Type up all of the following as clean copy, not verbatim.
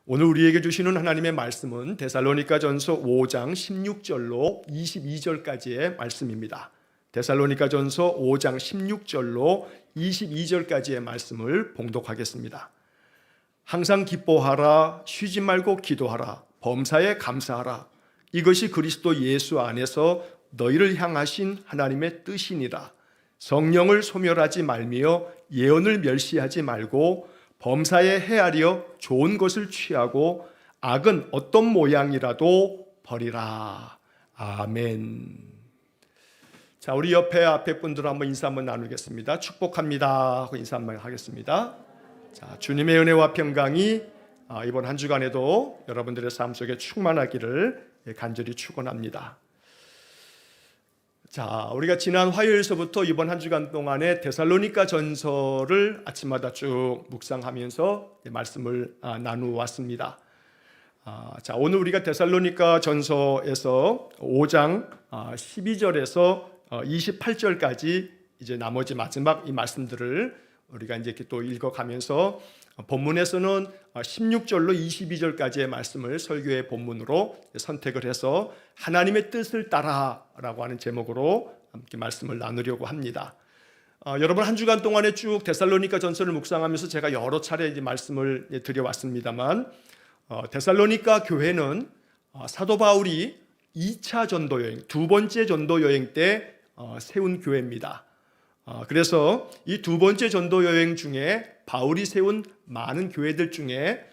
오늘 우리에게 주시는 하나님의 말씀은 데살로니가전서 5장 16절로 22절까지의 말씀입니다. 데살로니가전서 5장 16절로 22절까지의 말씀을 봉독하겠습니다. 항상 기뻐하라, 쉬지 말고 기도하라, 범사에 감사하라. 이것이 그리스도 예수 안에서 너희를 향하신 하나님의 뜻이니라. 성령을 소멸하지 말며 예언을 멸시하지 말고 범사에 헤아려 좋은 것을 취하고 악은 어떤 모양이라도 버리라. 아멘. 자, 우리 앞에 분들 한번 인사 한번 나누겠습니다. 축복합니다 하고 인사 한번 하겠습니다. 자, 주님의 은혜와 평강이 이번 한 주간에도 여러분들의 삶 속에 충만하기를 간절히 축원합니다. 자, 우리가 지난 화요일서부터 이번 한 주간 동안에 데살로니가 전서를 아침마다 쭉 묵상하면서 말씀을 나누었습니다. 자, 오늘 우리가 데살로니가 전서에서 5장 12절에서 28절까지 이제 나머지 마지막 이 말씀들을 우리가 이제 이렇게 또 읽어가면서 본문에서는 16절로 22절까지의 말씀을 설교의 본문으로 선택을 해서 하나님의 뜻을 따라라고 하는 제목으로 함께 말씀을 나누려고 합니다. 여러분 한 주간 동안에 쭉 데살로니가 전서를 묵상하면서 제가 여러 차례 이제 말씀을 드려왔습니다만 데살로니가 교회는 사도 바울이 2차 전도 여행, 두 번째 전도 여행 때 세운 교회입니다. 그래서 이 두 번째 전도 여행 중에 바울이 세운 많은 교회들 중에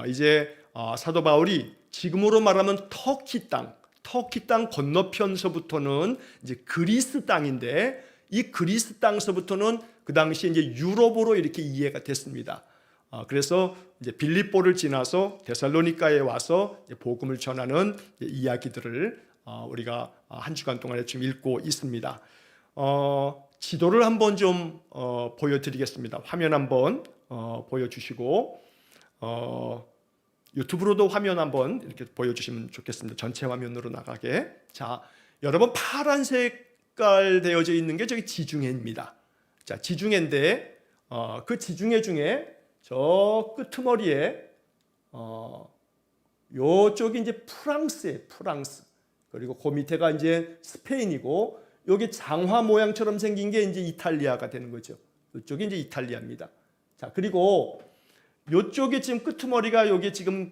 이제 사도 바울이 지금으로 말하면 터키 땅 건너편서부터는 이제 그리스 땅인데 이 그리스 땅서부터는 그 당시 이제 유럽으로 이렇게 이해가 됐습니다. 그래서 이제 빌립보를 지나서 데살로니가에 와서 복음을 전하는 이야기들을 우리가 한 주간 동안에 지금 읽고 있습니다. 지도를 한번 좀 보여드리겠습니다. 화면 한번 보여주시고 유튜브로도 화면 한번 이렇게 보여주시면 좋겠습니다. 전체 화면으로 나가게. 자, 여러분 파란 색깔 되어져 있는 게 저기 지중해입니다. 자, 지중해인데 그 지중해 중에 저 끄트머리에 요쪽이 이제 프랑스예요. 프랑스. 그리고 그 밑에가 이제 스페인이고 여기 장화 모양처럼 생긴 게 이제 이탈리아가 되는 거죠. 이쪽이 이제 이탈리아입니다. 자, 그리고 이쪽이 지금 끄트머리가 여기 지금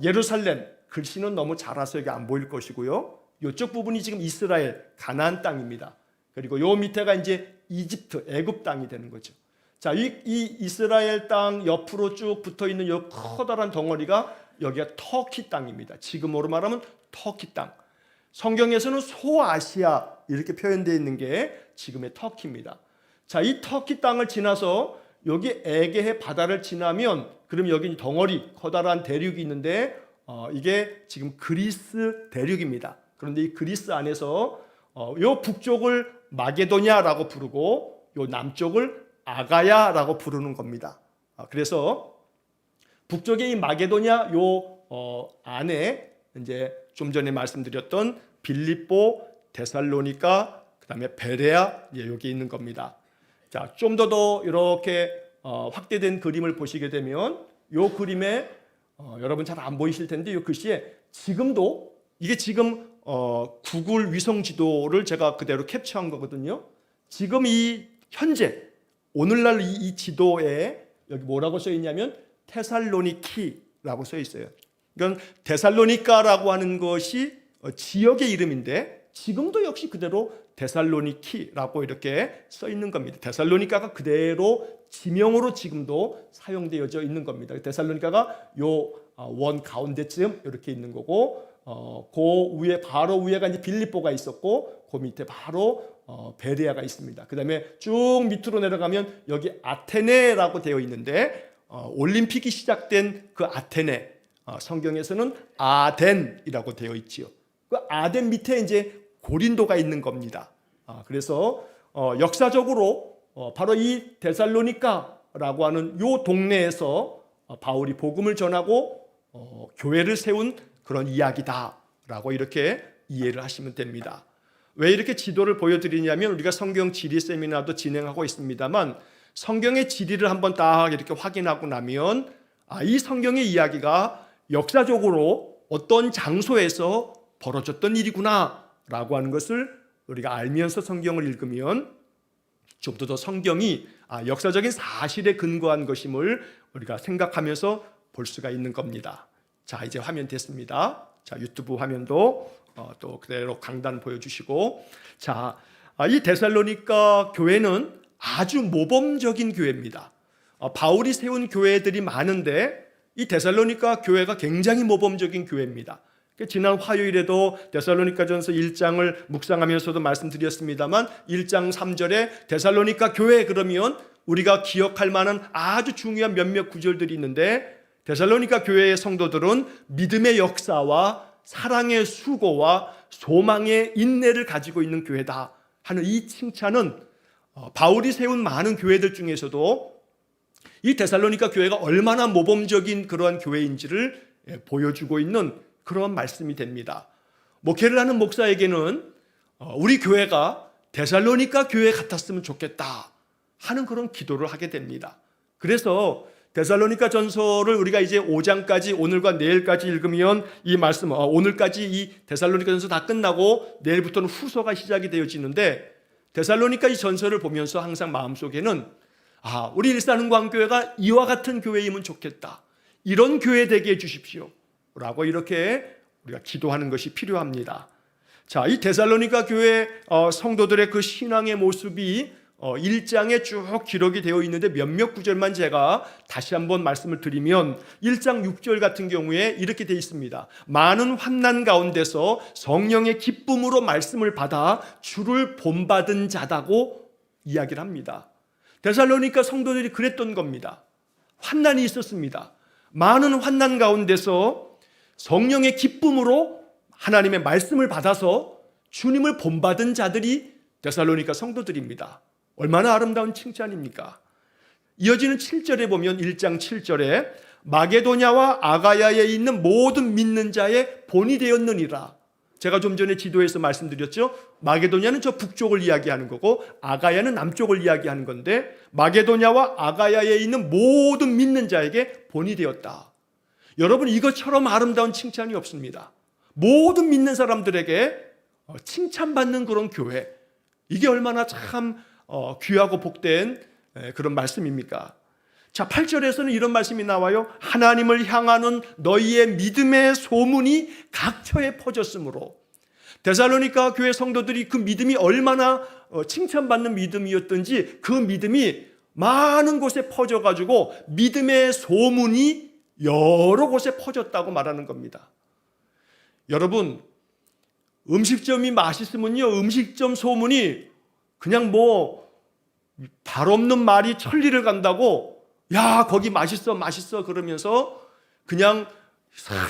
예루살렘, 글씨는 너무 작아서 여기 안 보일 것이고요. 이쪽 부분이 지금 이스라엘, 가나안 땅입니다. 그리고 요 밑에가 이제 이집트, 애굽 땅이 되는 거죠. 자, 이 이스라엘 땅 옆으로 쭉 붙어 있는 이 커다란 덩어리가 여기가 터키 땅입니다. 지금으로 말하면 터키 땅. 성경에서는 소아시아 이렇게 표현되어 있는 게 지금의 터키입니다. 자, 이 터키 땅을 지나서 여기 에게해 바다를 지나면 그럼 여기 덩어리 커다란 대륙이 있는데 이게 지금 그리스 대륙입니다. 그런데 이 그리스 안에서 요 북쪽을 마게도냐라고 부르고 요 남쪽을 아가야라고 부르는 겁니다. 그래서 북쪽의 이 마게도냐 요 안에 이제 좀 전에 말씀드렸던 빌립보, 데살로니가, 그다음에 베레아 여기 있는 겁니다. 자, 좀 더 이렇게 확대된 그림을 보시게 되면 요 그림에 여러분 잘 안 보이실 텐데 요 글씨에 지금도 이게 지금 구글 위성 지도를 제가 그대로 캡처한 거거든요. 지금 이 현재 오늘날 이 지도에 여기 뭐라고 써 있냐면 테살로니키라고 써 있어요. 그러니까 데살로니가라고 하는 것이 지역의 이름인데 지금도 역시 그대로 데살로니키라고 이렇게 써 있는 겁니다. 데살로니가가 그대로 지명으로 지금도 사용되어져 있는 겁니다. 데살로니가가 요 원 가운데쯤 이렇게 있는 거고 그 위에 바로 위에가 이제 빌립보가 있었고 그 밑에 바로 베레아가 있습니다. 그다음에 쭉 밑으로 내려가면 여기 아테네라고 되어 있는데 올림픽이 시작된 그 아테네 성경에서는 아덴이라고 되어 있지요. 그 아덴 밑에 이제 고린도가 있는 겁니다. 그래서 역사적으로 바로 이 데살로니가라고 하는 요 동네에서 바울이 복음을 전하고 교회를 세운 그런 이야기다라고 이렇게 이해를 하시면 됩니다. 왜 이렇게 지도를 보여드리냐면 우리가 성경 지리 세미나도 진행하고 있습니다만 성경의 지리를 한번 딱 이렇게 확인하고 나면 이 성경의 이야기가 역사적으로 어떤 장소에서 벌어졌던 일이구나 라고 하는 것을 우리가 알면서 성경을 읽으면 좀 더 성경이 역사적인 사실에 근거한 것임을 우리가 생각하면서 볼 수가 있는 겁니다. 자, 이제 화면 됐습니다. 자, 유튜브 화면도 또 그대로 강단 보여주시고, 자, 이 데살로니가 교회는 아주 모범적인 교회입니다. 바울이 세운 교회들이 많은데 이 데살로니가 교회가 굉장히 모범적인 교회입니다. 지난 화요일에도 데살로니가전서 1장을 묵상하면서도 말씀드렸습니다만 1장 3절에 데살로니가 교회 그러면 우리가 기억할 만한 아주 중요한 몇몇 구절들이 있는데, 데살로니가 교회의 성도들은 믿음의 역사와 사랑의 수고와 소망의 인내를 가지고 있는 교회다 하는 이 칭찬은 바울이 세운 많은 교회들 중에서도 이 데살로니가 교회가 얼마나 모범적인 그러한 교회인지를 보여주고 있는 그런 말씀이 됩니다. 목회를 하는 목사에게는 우리 교회가 데살로니가 교회 같았으면 좋겠다 하는 그런 기도를 하게 됩니다. 그래서 데살로니가 전서를 우리가 이제 5장까지 오늘과 내일까지 읽으면 이 말씀, 오늘까지 이 데살로니가 전서 다 끝나고 내일부터는 후서가 시작이 되어지는데, 데살로니가 이 전서를 보면서 항상 마음속에는 우리 일산흥광교회가 이와 같은 교회이면 좋겠다, 이런 교회 되게 해주십시오 라고 이렇게 우리가 기도하는 것이 필요합니다. 자, 이 데살로니가 교회 성도들의 그 신앙의 모습이 1장에 쭉 기록이 되어 있는데 몇몇 구절만 제가 다시 한번 말씀을 드리면, 1장 6절 같은 경우에 이렇게 되어 있습니다. 많은 환난 가운데서 성령의 기쁨으로 말씀을 받아 주를 본받은 자다고 이야기를 합니다. 데살로니가 성도들이 그랬던 겁니다. 환난이 있었습니다. 많은 환난 가운데서 성령의 기쁨으로 하나님의 말씀을 받아서 주님을 본받은 자들이 데살로니가 성도들입니다. 얼마나 아름다운 칭찬입니까? 이어지는 7절에 보면 1장 7절에 마게도냐와 아가야에 있는 모든 믿는 자의 본이 되었느니라. 제가 좀 전에 지도에서 말씀드렸죠. 마게도냐는 저 북쪽을 이야기하는 거고 아가야는 남쪽을 이야기하는 건데, 마게도냐와 아가야에 있는 모든 믿는 자에게 본이 되었다. 여러분, 이것처럼 아름다운 칭찬이 없습니다. 모든 믿는 사람들에게 칭찬받는 그런 교회, 이게 얼마나 참 귀하고 복된 그런 말씀입니까? 자, 8절에서는 이런 말씀이 나와요. 하나님을 향하는 너희의 믿음의 소문이 각처에 퍼졌으므로. 데살로니가 교회 성도들이 그 믿음이 얼마나 칭찬받는 믿음이었던지 그 믿음이 많은 곳에 퍼져가지고 믿음의 소문이 여러 곳에 퍼졌다고 말하는 겁니다. 여러분, 음식점이 맛있으면요, 음식점 소문이 그냥 발 없는 말이 천리를 간다고, 야, 거기 맛있어 그러면서 그냥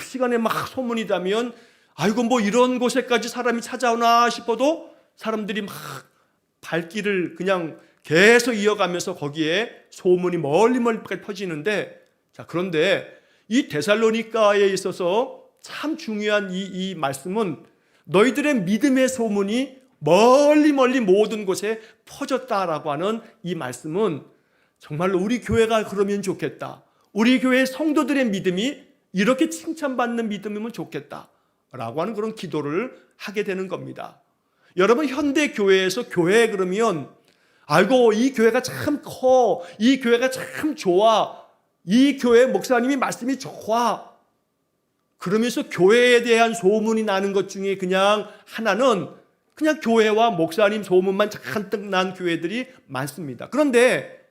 시간에 막 소문이 나면, 아이고 이런 곳에까지 사람이 찾아오나 싶어도 사람들이 막 발길을 그냥 계속 이어가면서 거기에 소문이 멀리까지 퍼지는데, 자, 그런데 이 데살로니가에 있어서 참 중요한 이 말씀은 너희들의 믿음의 소문이 멀리 모든 곳에 퍼졌다라고 하는 이 말씀은 정말로 우리 교회가 그러면 좋겠다, 우리 교회 성도들의 믿음이 이렇게 칭찬받는 믿음이면 좋겠다라고 하는 그런 기도를 하게 되는 겁니다. 여러분, 현대 교회에서 교회 그러면 아이고 이 교회가 참 커, 이 교회가 참 좋아, 이 교회 목사님이 말씀이 좋아, 그러면서 교회에 대한 소문이 나는 것 중에 그냥 하나는 그냥 교회와 목사님 소문만 잔뜩 난 교회들이 많습니다. 그런데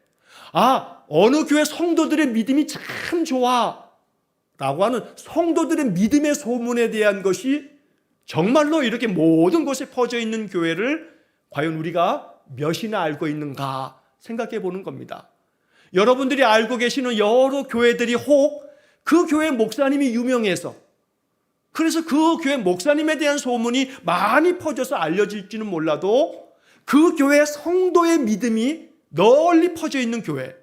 어느 교회 성도들의 믿음이 참 좋아 라고 하는 성도들의 믿음의 소문에 대한 것이 정말로 이렇게 모든 곳에 퍼져 있는 교회를 과연 우리가 몇이나 알고 있는가 생각해 보는 겁니다. 여러분들이 알고 계시는 여러 교회들이 혹 그 교회 목사님이 유명해서, 그래서 그 교회 목사님에 대한 소문이 많이 퍼져서 알려질지는 몰라도 그 교회 성도의 믿음이 널리 퍼져 있는 교회,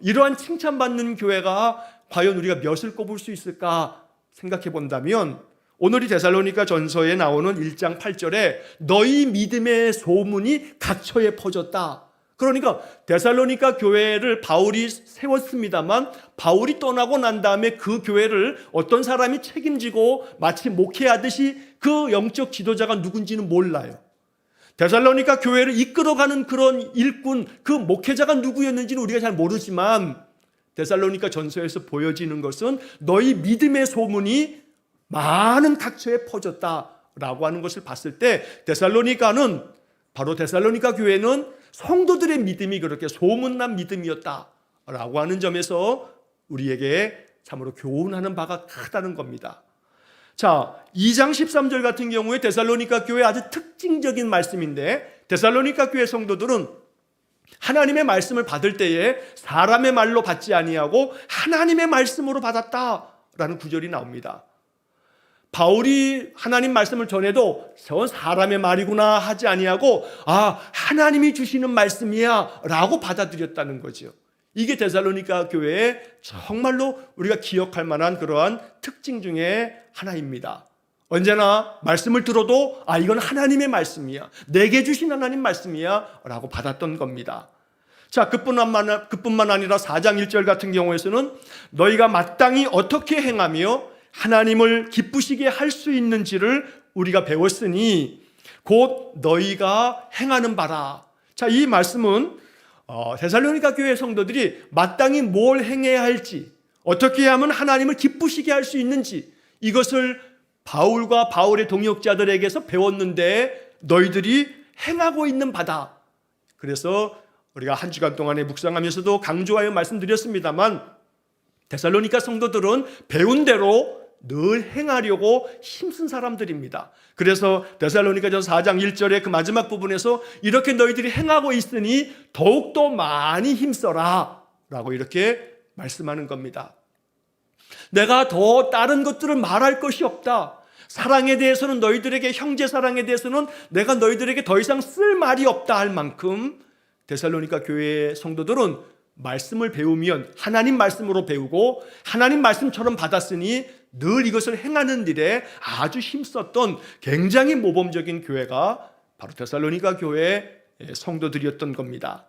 이러한 칭찬받는 교회가 과연 우리가 몇을 꼽을 수 있을까 생각해 본다면, 오늘 이 데살로니가 전서에 나오는 1장 8절에 너희 믿음의 소문이 각처에 퍼졌다, 그러니까 데살로니가 교회를 바울이 세웠습니다만 바울이 떠나고 난 다음에 그 교회를 어떤 사람이 책임지고 마치 목회하듯이 그 영적 지도자가 누군지는 몰라요. 데살로니가 교회를 이끌어가는 그런 일꾼, 그 목회자가 누구였는지는 우리가 잘 모르지만 데살로니가 전서에서 보여지는 것은 너희 믿음의 소문이 많은 각처에 퍼졌다라고 하는 것을 봤을 때 데살로니가 교회는 성도들의 믿음이 그렇게 소문난 믿음이었다라고 하는 점에서 우리에게 참으로 교훈하는 바가 크다는 겁니다. 자, 2장 13절 같은 경우에 데살로니가 교회 아주 특징적인 말씀인데 데살로니가 교회 성도들은 하나님의 말씀을 받을 때에 사람의 말로 받지 아니하고 하나님의 말씀으로 받았다라는 구절이 나옵니다. 바울이 하나님 말씀을 전해도 저건 사람의 말이구나 하지 아니하고 하나님이 주시는 말씀이야 라고 받아들였다는 거죠. 이게 데살로니가 교회의 정말로 우리가 기억할 만한 그러한 특징 중에 하나입니다. 언제나 말씀을 들어도 이건 하나님의 말씀이야, 내게 주신 하나님 말씀이야 라고 받았던 겁니다. 자, 그뿐만 아니라 4장 1절 같은 경우에서는 너희가 마땅히 어떻게 행하며 하나님을 기쁘시게 할 수 있는지를 우리가 배웠으니 곧 너희가 행하는 바라. 자, 이 말씀은 데살로니가 교회 성도들이 마땅히 뭘 행해야 할지, 어떻게 하면 하나님을 기쁘시게 할 수 있는지 이것을 바울과 바울의 동역자들에게서 배웠는데 너희들이 행하고 있는 바다. 그래서 우리가 한 주간 동안에 묵상하면서도 강조하여 말씀드렸습니다만 데살로니가 성도들은 배운 대로 늘 행하려고 힘쓴 사람들입니다. 그래서 데살로니가전서 4장 1절의 그 마지막 부분에서 이렇게 너희들이 행하고 있으니 더욱더 많이 힘써라 라고 이렇게 말씀하는 겁니다. 내가 더 다른 것들을 말할 것이 없다. 사랑에 대해서는 너희들에게, 형제 사랑에 대해서는 내가 너희들에게 더 이상 쓸 말이 없다 할 만큼 데살로니가 교회의 성도들은 말씀을 배우면 하나님 말씀으로 배우고 하나님 말씀처럼 받았으니 늘 이것을 행하는 일에 아주 힘썼던 굉장히 모범적인 교회가 바로 데살로니가 교회의 성도들이었던 겁니다.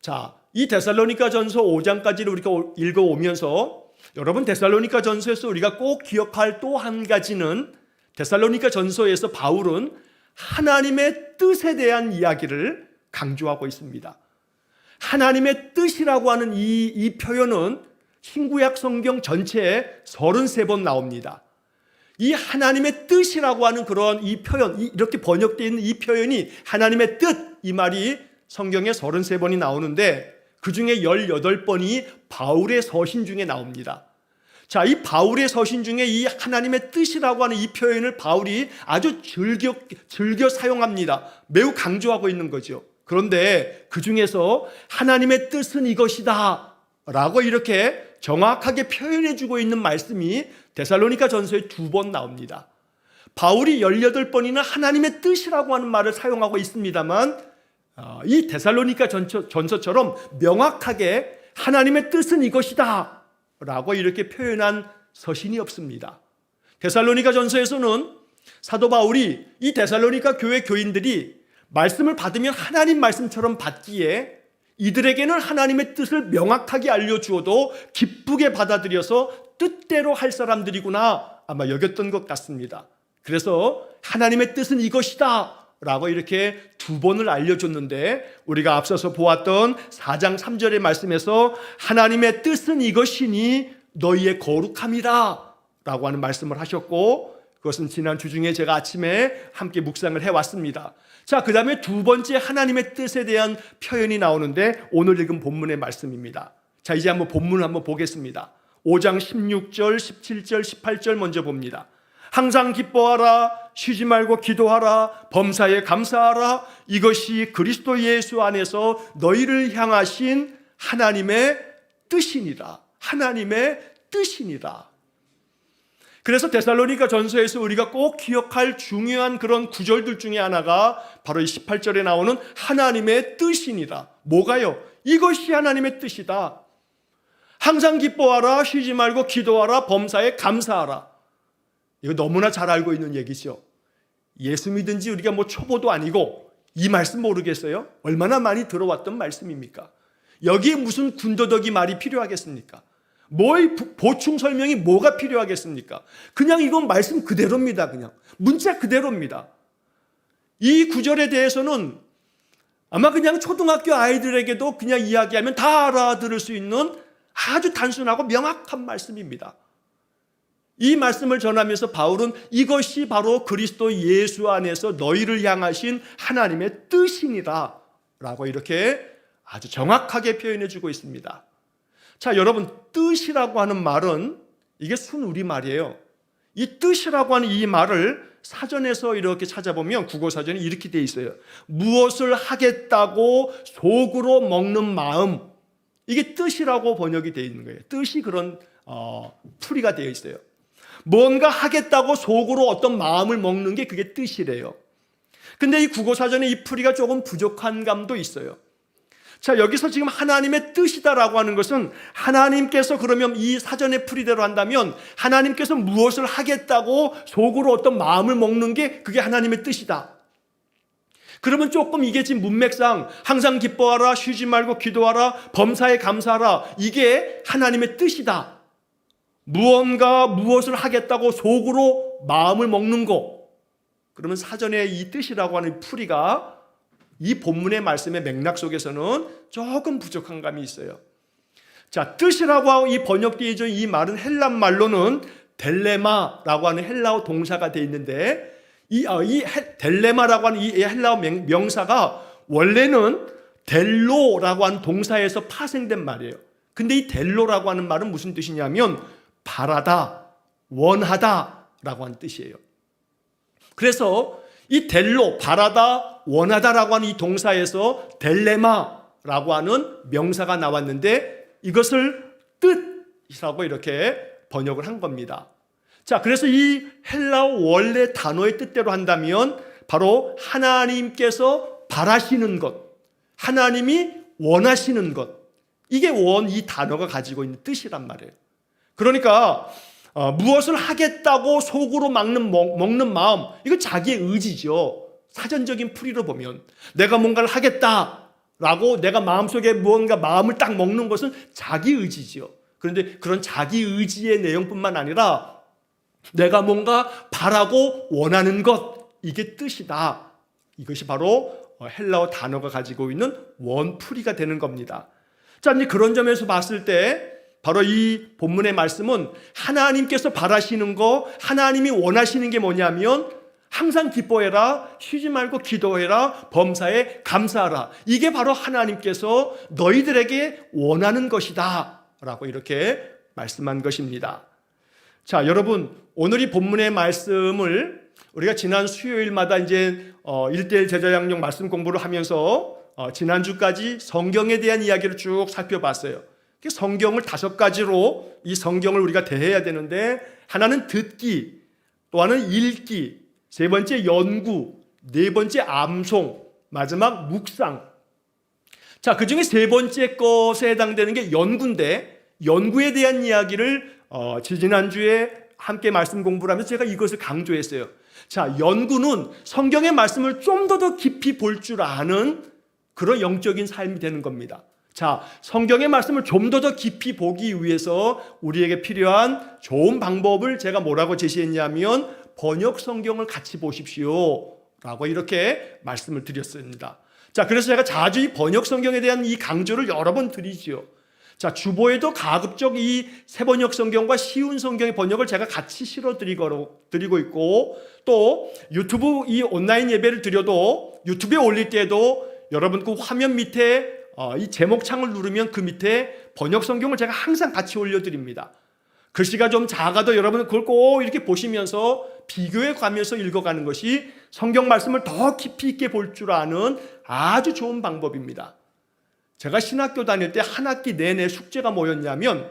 자, 이 데살로니가 전서 5장까지를 우리가 읽어오면서 여러분 데살로니가 전서에서 우리가 꼭 기억할 또 한 가지는 데살로니가 전서에서 바울은 하나님의 뜻에 대한 이야기를 강조하고 있습니다. 하나님의 뜻이라고 하는 이 표현은 신구약 성경 전체에 33번 나옵니다. 이 하나님의 뜻이라고 하는 그런 이 표현, 이렇게 번역되어 있는 이 표현이 하나님의 뜻, 이 말이 성경에 33번이 나오는데 그 중에 18번이 바울의 서신 중에 나옵니다. 자, 이 바울의 서신 중에 이 하나님의 뜻이라고 하는 이 표현을 바울이 아주 즐겨 사용합니다. 매우 강조하고 있는 거죠. 그런데 그 중에서 하나님의 뜻은 이것이다 라고 이렇게 정확하게 표현해주고 있는 말씀이 데살로니가 전서에 2번 나옵니다. 바울이 18번이나 하나님의 뜻이라고 하는 말을 사용하고 있습니다만 이 데살로니가 전서처럼 명확하게 하나님의 뜻은 이것이다 라고 이렇게 표현한 서신이 없습니다. 데살로니가 전서에서는 사도 바울이 이 데살로니가 교회 교인들이 말씀을 받으면 하나님 말씀처럼 받기에 이들에게는 하나님의 뜻을 명확하게 알려주어도 기쁘게 받아들여서 뜻대로 할 사람들이구나 아마 여겼던 것 같습니다. 그래서 하나님의 뜻은 이것이다 라고 이렇게 2번을 알려줬는데 우리가 앞서서 보았던 4장 3절의 말씀에서 하나님의 뜻은 이것이니 너희의 거룩함이라 라고 하는 말씀을 하셨고 그것은 지난 주중에 제가 아침에 함께 묵상을 해왔습니다. 자, 그 다음에 2번째 하나님의 뜻에 대한 표현이 나오는데 오늘 읽은 본문의 말씀입니다. 자, 이제 한번 본문을 한번 보겠습니다. 5장 16절, 17절, 18절 먼저 봅니다. 항상 기뻐하라, 쉬지 말고 기도하라, 범사에 감사하라. 이것이 그리스도 예수 안에서 너희를 향하신 하나님의 뜻이니라. 하나님의 뜻이니라. 그래서 데살로니가 전서에서 우리가 꼭 기억할 중요한 그런 구절들 중에 하나가 바로 이 18절에 나오는 하나님의 뜻이니라. 뭐가요? 이것이 하나님의 뜻이다. 항상 기뻐하라, 쉬지 말고 기도하라, 범사에 감사하라. 이거 너무나 잘 알고 있는 얘기죠. 예수 믿은 지 우리가 초보도 아니고 이 말씀 모르겠어요? 얼마나 많이 들어왔던 말씀입니까? 여기에 무슨 군더더기 말이 필요하겠습니까? 뭐의 보충 설명이 뭐가 필요하겠습니까? 그냥 이건 말씀 그대로입니다. 그냥 문자 그대로입니다. 이 구절에 대해서는 아마 그냥 초등학교 아이들에게도 그냥 이야기하면 다 알아들을 수 있는 아주 단순하고 명확한 말씀입니다. 이 말씀을 전하면서 바울은 이것이 바로 그리스도 예수 안에서 너희를 향하신 하나님의 뜻이니라 라고 이렇게 아주 정확하게 표현해 주고 있습니다. 자, 여러분, 뜻이라고 하는 말은 이게 순우리말이에요. 이 뜻이라고 하는 이 말을 사전에서 이렇게 찾아보면 국어사전에 이렇게 돼 있어요. 무엇을 하겠다고 속으로 먹는 마음, 이게 뜻이라고 번역이 되어 있는 거예요. 뜻이 그런 풀이가 되어 있어요. 뭔가 하겠다고 속으로 어떤 마음을 먹는 게 그게 뜻이래요. 근데 이 국어사전에 이 풀이가 조금 부족한 감도 있어요. 자, 여기서 지금 하나님의 뜻이다라고 하는 것은 하나님께서 그러면 이 사전의 풀이대로 한다면 하나님께서 무엇을 하겠다고 속으로 어떤 마음을 먹는 게 그게 하나님의 뜻이다. 그러면 조금 이게 지금 문맥상 항상 기뻐하라, 쉬지 말고 기도하라, 범사에 감사하라, 이게 하나님의 뜻이다. 무엇을 하겠다고 속으로 마음을 먹는 거. 그러면 사전에 이 뜻이라고 하는 풀이가 이 본문의 말씀의 맥락 속에서는 조금 부족한 감이 있어요. 자, 뜻이라고 하고 이 번역되어 있는 이 말은 헬라 말로는 델레마라고 하는 헬라어 동사가 되어 있는데 이 델레마라고 하는 이 헬라어 명사가 원래는 델로라고 하는 동사에서 파생된 말이에요. 근데 이 델로라고 하는 말은 무슨 뜻이냐면 바라다, 원하다라고 하는 뜻이에요. 그래서 이 델로, 바라다, 원하다라고 하는 이 동사에서 델레마라고 하는 명사가 나왔는데 이것을 뜻이라고 이렇게 번역을 한 겁니다. 자, 그래서 이 헬라어 원래 단어의 뜻대로 한다면 바로 하나님께서 바라시는 것, 하나님이 원하시는 것, 이게 이 단어가 가지고 있는 뜻이란 말이에요. 그러니까 무엇을 하겠다고 속으로 먹는 마음, 이거 자기의 의지죠. 사전적인 풀이로 보면 내가 뭔가를 하겠다라고 내가 마음속에 무언가 마음을 딱 먹는 것은 자기 의지죠. 그런데 그런 자기 의지의 내용뿐만 아니라 내가 뭔가 바라고 원하는 것, 이게 뜻이다. 이것이 바로 헬라어 단어가 가지고 있는 원풀이가 되는 겁니다. 자, 이제 그런 점에서 봤을 때 바로 이 본문의 말씀은 하나님께서 바라시는 거, 하나님이 원하시는 게 뭐냐면 항상 기뻐해라, 쉬지 말고 기도해라, 범사에 감사하라. 이게 바로 하나님께서 너희들에게 원하는 것이다 라고 이렇게 말씀한 것입니다. 자, 여러분, 오늘 이 본문의 말씀을 우리가 지난 수요일마다 이제 1:1 제자양육 말씀 공부를 하면서 지난주까지 성경에 대한 이야기를 쭉 살펴봤어요. 성경을 5가지로 이 성경을 우리가 대해야 되는데 하나는 듣기, 또 하나는 읽기, 3번째 연구, 4번째 암송, 마지막 묵상. 자, 그 중에 3번째 것에 해당되는 게 연구인데 연구에 대한 이야기를 지난주에 함께 말씀 공부를 하면서 제가 이것을 강조했어요. 자, 연구는 성경의 말씀을 좀 더 깊이 볼 줄 아는 그런 영적인 삶이 되는 겁니다. 자, 성경의 말씀을 좀 더 깊이 보기 위해서 우리에게 필요한 좋은 방법을 제가 뭐라고 제시했냐면 번역 성경을 같이 보십시오 라고 이렇게 말씀을 드렸습니다. 자, 그래서 제가 자주 이 번역 성경에 대한 이 강조를 여러 번 드리죠. 자, 주보에도 가급적 이 새번역 성경과 쉬운 성경의 번역을 제가 같이 실어드리고 있고, 또 유튜브 이 온라인 예배를 드려도 유튜브에 올릴 때에도 여러분 그 화면 밑에 이 제목창을 누르면 그 밑에 번역 성경을 제가 항상 같이 올려드립니다. 글씨가 좀 작아도 여러분 그걸 꼭 이렇게 보시면서 비교해 가면서 읽어가는 것이 성경 말씀을 더 깊이 있게 볼 줄 아는 아주 좋은 방법입니다. 제가 신학교 다닐 때 한 학기 내내 숙제가 뭐였냐면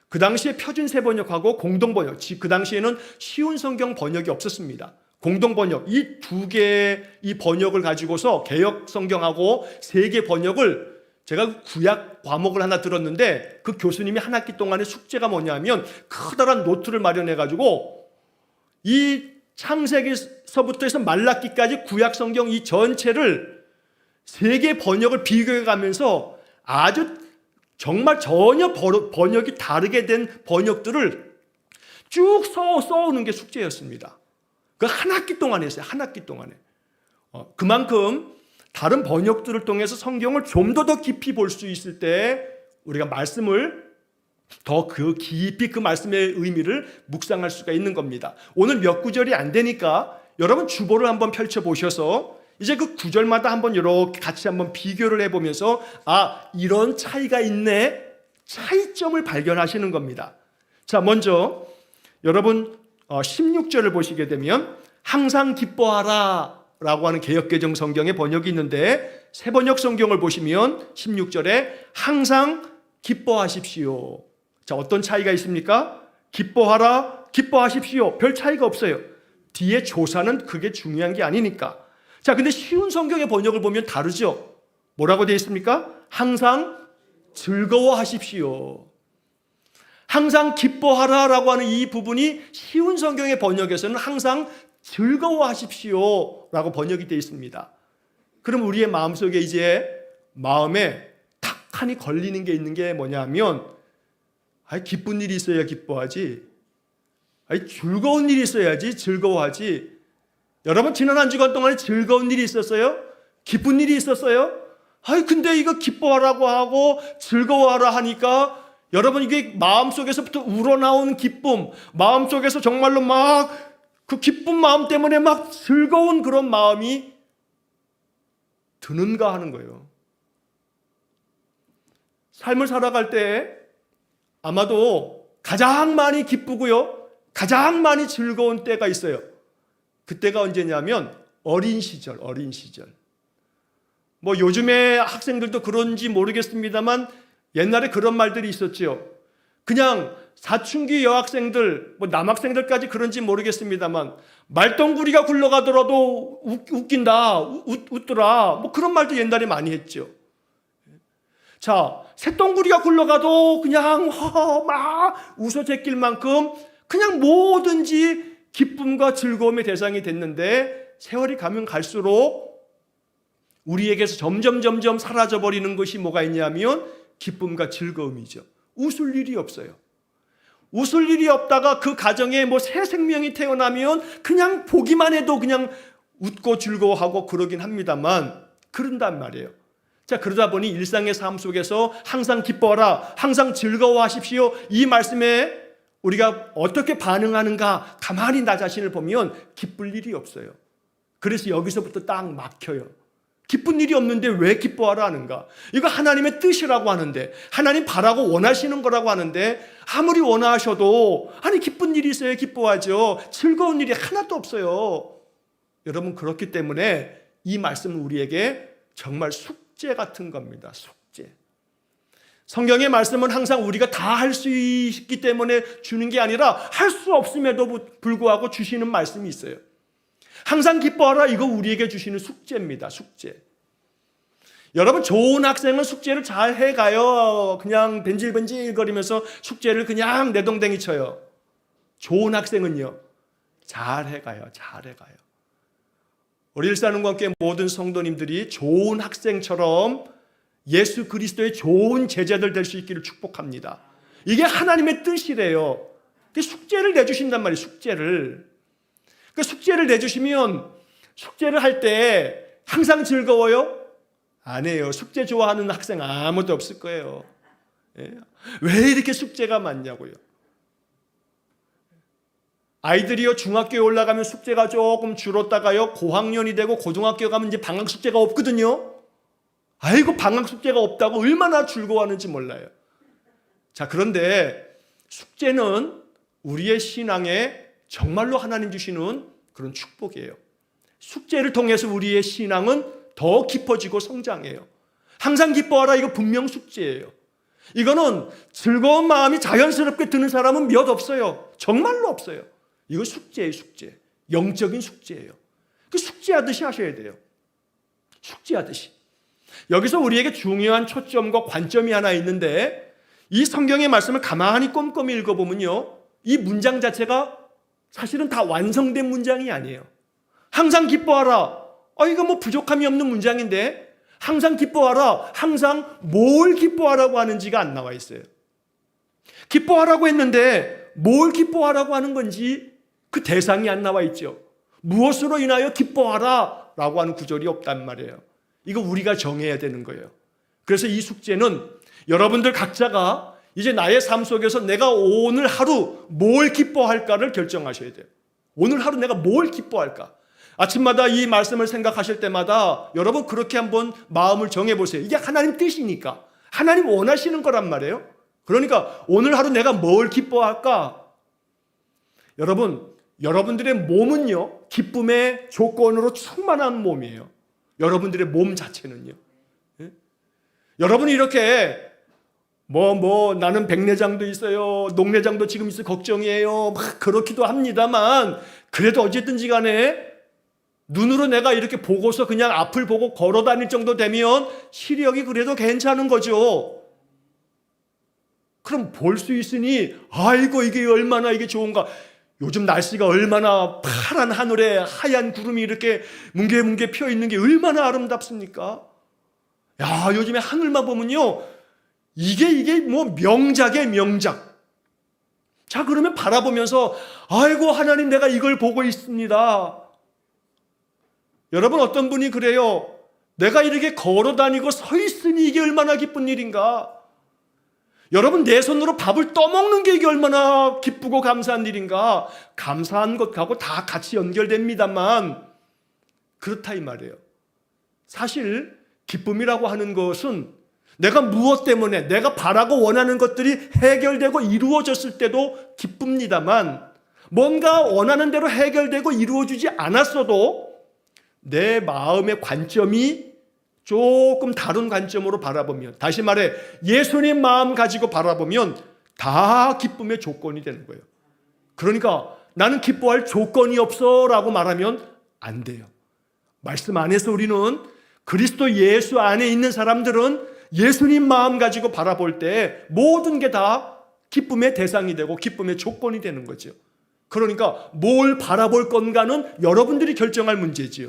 그 당시에 표준세 번역하고 공동번역, 그 당시에는 쉬운 성경 번역이 없었습니다. 공동번역, 이 2개의 이 번역을 가지고서 개역 성경하고 3개 번역을 제가 구약 과목을 하나 들었는데 그 교수님이 한 학기 동안의 숙제가 뭐냐면 커다란 노트를 마련해가지고 이 창세기서부터 해서 말라기까지 구약 성경 이 전체를 세 개 번역을 비교해 가면서 아주 정말 전혀 번역이 다르게 된 번역들을 쭉 써오는 게 숙제였습니다. 그 한 학기 동안 했어요. 한 학기 동안에. 그만큼 다른 번역들을 통해서 성경을 좀 더 깊이 볼 수 있을 때 우리가 말씀을 더 깊이 그 말씀의 의미를 묵상할 수가 있는 겁니다. 오늘 몇 구절이 안 되니까 여러분 주보를 한번 펼쳐보셔서 이제 그 구절마다 한번 이렇게 같이 한번 비교를 해보면서 이런 차이가 있네, 차이점을 발견하시는 겁니다. 자, 먼저 여러분 16절을 보시게 되면 항상 기뻐하라 라고 하는 개역개정 성경의 번역이 있는데 새 번역 성경을 보시면 16절에 항상 기뻐하십시오. 자, 어떤 차이가 있습니까? 기뻐하라, 기뻐하십시오. 별 차이가 없어요. 뒤에 조사는 그게 중요한 게 아니니까. 자, 근데 쉬운 성경의 번역을 보면 다르죠. 뭐라고 되어 있습니까? 항상 즐거워하십시오. 항상 기뻐하라라고 하는 이 부분이 쉬운 성경의 번역에서는 항상 즐거워하십시오 라고 번역이 되어 있습니다. 그럼 우리의 마음속에 이제 마음에 탁하니 걸리는 게 있는 게 뭐냐면 기쁜 일이 있어야 기뻐하지, 즐거운 일이 있어야지 즐거워하지. 여러분 지난 한 주간 동안에 즐거운 일이 있었어요? 기쁜 일이 있었어요? 근데 이거 기뻐하라고 하고 즐거워하라 하니까 여러분 이게 마음속에서부터 우러나오는 기쁨, 마음속에서 정말로 막 그 기쁜 마음 때문에 막 즐거운 그런 마음이 드는가 하는 거예요. 삶을 살아갈 때 아마도 가장 많이 기쁘고요, 가장 많이 즐거운 때가 있어요. 그때가 언제냐면 어린 시절. 뭐 요즘에 학생들도 그런지 모르겠습니다만 옛날에 그런 말들이 있었죠. 그냥 사춘기 여학생들, 뭐 남학생들까지 그런지 모르겠습니다만 말똥구리가 굴러가더라도 웃긴다, 웃더라, 뭐 그런 말도 옛날에 많이 했죠. 자, 새똥구리가 굴러가도 그냥 막 웃어 제낄 만큼 그냥 뭐든지 기쁨과 즐거움의 대상이 됐는데 세월이 가면 갈수록 우리에게서 점점 사라져버리는 것이 뭐가 있냐면 기쁨과 즐거움이죠. 웃을 일이 없어요. 웃을 일이 없다가 그 가정에 뭐 새 생명이 태어나면 그냥 보기만 해도 그냥 웃고 즐거워하고 그러긴 합니다만 그런단 말이에요. 자, 그러다 보니 일상의 삶 속에서 항상 기뻐하라, 항상 즐거워하십시오, 이 말씀에 우리가 어떻게 반응하는가 가만히 나 자신을 보면 기쁠 일이 없어요. 그래서 여기서부터 딱 막혀요. 기쁜 일이 없는데 왜 기뻐하라 하는가? 이거 하나님의 뜻이라고 하는데, 하나님 바라고 원하시는 거라고 하는데 아무리 원하셔도 기쁜 일이 있어야 기뻐하죠. 즐거운 일이 하나도 없어요. 여러분, 그렇기 때문에 이 말씀은 우리에게 정말 숙제 같은 겁니다. 숙제. 성경의 말씀은 항상 우리가 다 할 수 있기 때문에 주는 게 아니라 할 수 없음에도 불구하고 주시는 말씀이 있어요. 항상 기뻐하라, 이거 우리에게 주시는 숙제입니다. 숙제. 여러분, 좋은 학생은 숙제를 잘 해가요. 그냥 벤질벤질 거리면서 숙제를 그냥 내동댕이 쳐요. 좋은 학생은요, 잘 해가요. 우리 일사는과 함께 모든 성도님들이 좋은 학생처럼 예수 그리스도의 좋은 제자들 될 수 있기를 축복합니다. 이게 하나님의 뜻이래요. 숙제를 내주신단 말이에요. 숙제를 내주시면 숙제를 할 때 항상 즐거워요? 아니에요. 숙제 좋아하는 학생 아무도 없을 거예요. 왜 이렇게 숙제가 많냐고요. 아이들이요, 중학교에 올라가면 숙제가 조금 줄었다가요, 고학년이 되고 고등학교 가면 이제 방학 숙제가 없거든요. 아이고, 방학 숙제가 없다고 얼마나 즐거워하는지 몰라요. 자, 그런데 숙제는 우리의 신앙에 정말로 하나님 주시는 그런 축복이에요. 숙제를 통해서 우리의 신앙은 더 깊어지고 성장해요. 항상 기뻐하라, 이거 분명 숙제예요. 이거는 즐거운 마음이 자연스럽게 드는 사람은 몇 없어요. 정말로 없어요. 이거 숙제예요, 숙제. 영적인 숙제예요. 그 숙제하듯이 하셔야 돼요. 숙제하듯이. 여기서 우리에게 중요한 초점과 관점이 하나 있는데, 이 성경의 말씀을 가만히 꼼꼼히 읽어보면요, 이 문장 자체가 사실은 다 완성된 문장이 아니에요. 항상 기뻐하라. 이거 뭐 부족함이 없는 문장인데 항상 기뻐하라. 항상 뭘 기뻐하라고 하는지가 안 나와 있어요. 기뻐하라고 했는데 뭘 기뻐하라고 하는 건지 그 대상이 안 나와 있죠. 무엇으로 인하여 기뻐하라 라고 하는 구절이 없단 말이에요. 이거 우리가 정해야 되는 거예요. 그래서 이 숙제는 여러분들 각자가 이제 나의 삶 속에서 내가 오늘 하루 뭘 기뻐할까를 결정하셔야 돼요. 오늘 하루 내가 뭘 기뻐할까? 아침마다 이 말씀을 생각하실 때마다 여러분 그렇게 한번 마음을 정해보세요. 이게 하나님 뜻이니까. 하나님 원하시는 거란 말이에요. 그러니까 오늘 하루 내가 뭘 기뻐할까? 여러분, 여러분들의 몸은요, 기쁨의 조건으로 충만한 몸이에요. 여러분들의 몸 자체는요. 예? 여러분이 이렇게 나는 백내장도 있어요. 녹내장도 지금 있어 걱정이에요. 막 그렇기도 합니다만 그래도 어쨌든지 간에 눈으로 내가 이렇게 보고서 그냥 앞을 보고 걸어 다닐 정도 되면 시력이 그래도 괜찮은 거죠. 그럼 볼 수 있으니 아이고 이게 얼마나 이게 좋은가. 요즘 날씨가 얼마나 파란 하늘에 하얀 구름이 이렇게 뭉게뭉게 펴 있는 게 얼마나 아름답습니까? 야, 요즘에 하늘만 보면요. 이게 뭐 명작의 명작. 자, 그러면 바라보면서 아이고 하나님 내가 이걸 보고 있습니다. 여러분 어떤 분이 그래요. 내가 이렇게 걸어 다니고 서 있으니 이게 얼마나 기쁜 일인가. 여러분 내 손으로 밥을 떠먹는 게 이게 얼마나 기쁘고 감사한 일인가. 감사한 것하고 다 같이 연결됩니다만 그렇다 이 말이에요. 사실 기쁨이라고 하는 것은 내가 무엇 때문에 내가 바라고 원하는 것들이 해결되고 이루어졌을 때도 기쁩니다만 뭔가 원하는 대로 해결되고 이루어지지 않았어도 내 마음의 관점이 조금 다른 관점으로 바라보면, 다시 말해 예수님 마음 가지고 바라보면 다 기쁨의 조건이 되는 거예요. 그러니까 나는 기뻐할 조건이 없어 라고 말하면 안 돼요. 말씀 안에서 우리는 그리스도 예수 안에 있는 사람들은 예수님 마음 가지고 바라볼 때 모든 게 다 기쁨의 대상이 되고 기쁨의 조건이 되는 거죠. 그러니까 뭘 바라볼 건가는 여러분들이 결정할 문제지요.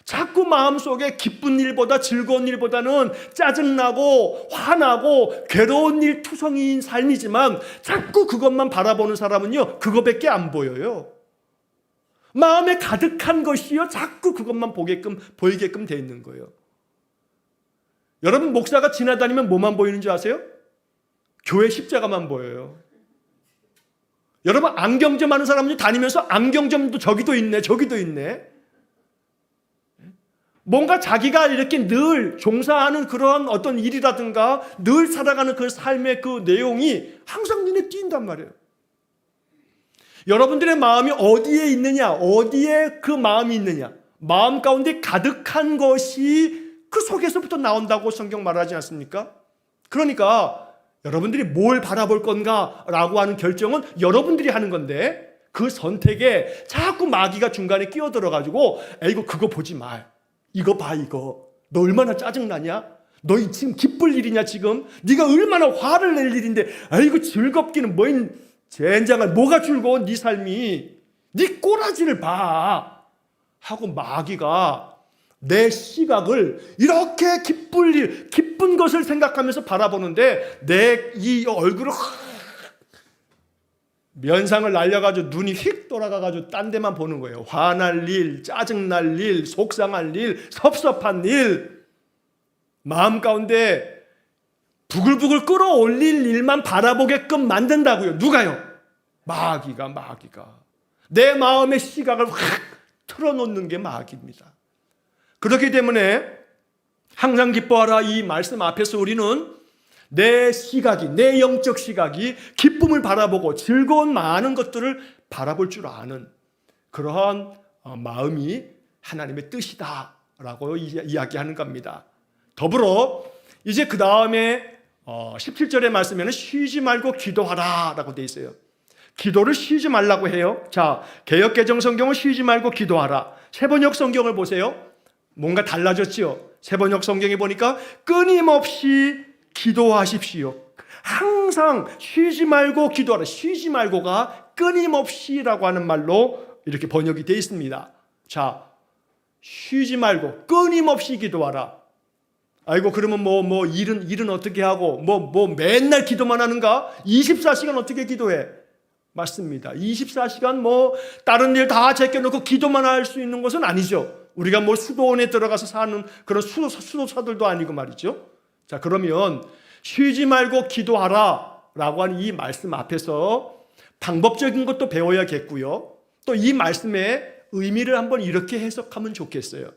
자꾸 마음속에 기쁜 일보다 즐거운 일보다는 짜증나고 화나고 괴로운 일 투성이인 삶이지만 자꾸 그것만 바라보는 사람은요, 그거밖에 안 보여요. 마음에 가득한 것이요, 자꾸 그것만 보이게끔 돼 있는 거예요. 여러분 목사가 지나다니면 뭐만 보이는 줄 아세요? 교회 십자가만 보여요. 여러분 안경점 하는 사람들 다니면서 안경점도 저기도 있네 저기도 있네. 뭔가 자기가 이렇게 늘 종사하는 그런 어떤 일이라든가 늘 살아가는 그 삶의 그 내용이 항상 눈에 띈단 말이에요. 여러분들의 마음이 어디에 있느냐, 어디에 그 마음이 있느냐, 마음 가운데 가득한 것이 그 속에서부터 나온다고 성경 말하지 않습니까? 그러니까 여러분들이 뭘 바라볼 건가라고 하는 결정은 여러분들이 하는 건데 그 선택에 자꾸 마귀가 중간에 끼어들어가지고 에이고 그거 보지 마, 이거 봐 이거, 너 얼마나 짜증나냐? 너 지금 기쁠 일이냐 지금? 네가 얼마나 화를 낼 일인데 아이고 즐겁기는 뭐인 젠장한, 뭐가 즐거워 네 삶이, 네 꼬라지를 봐 하고 마귀가 내 시각을 이렇게 기쁜 것을 생각하면서 바라보는데 내 이 얼굴을 면상을 날려가지고 눈이 휙 돌아가가지고 딴 데만 보는 거예요. 화날 일, 짜증날 일, 속상할 일, 섭섭한 일, 마음 가운데 부글부글 끌어올릴 일만 바라보게끔 만든다고요. 누가요? 마귀가. 내 마음의 시각을 확 틀어놓는 게 마귀입니다. 그렇기 때문에 항상 기뻐하라 이 말씀 앞에서 우리는 내 시각이, 내 영적 시각이 기쁨을 바라보고 즐거운 많은 것들을 바라볼 줄 아는 그러한 마음이 하나님의 뜻이다라고 이야기하는 겁니다. 더불어 이제 그 다음에 17절의 말씀에는 쉬지 말고 기도하라 라고 되어 있어요. 기도를 쉬지 말라고 해요. 자, 개역개정 성경은 쉬지 말고 기도하라. 세번역 성경을 보세요. 뭔가 달라졌지요. 세번역 성경에 보니까 끊임없이 기도하십시오. 항상 쉬지 말고 기도하라. 쉬지 말고가 끊임없이라고 하는 말로 이렇게 번역이 되어 있습니다. 자, 쉬지 말고 끊임없이 기도하라. 아이고, 그러면 일은 어떻게 하고 맨날 기도만 하는가? 24시간 어떻게 기도해? 맞습니다. 24시간 다른 일 다 제껴놓고 기도만 할 수 있는 것은 아니죠. 우리가 수도원에 들어가서 사는 그런 수도사들도 아니고 말이죠. 자, 그러면 쉬지 말고 기도하라 라고 하는 이 말씀 앞에서 방법적인 것도 배워야겠고요. 또 이 말씀의 의미를 한번 이렇게 해석하면 좋겠어요.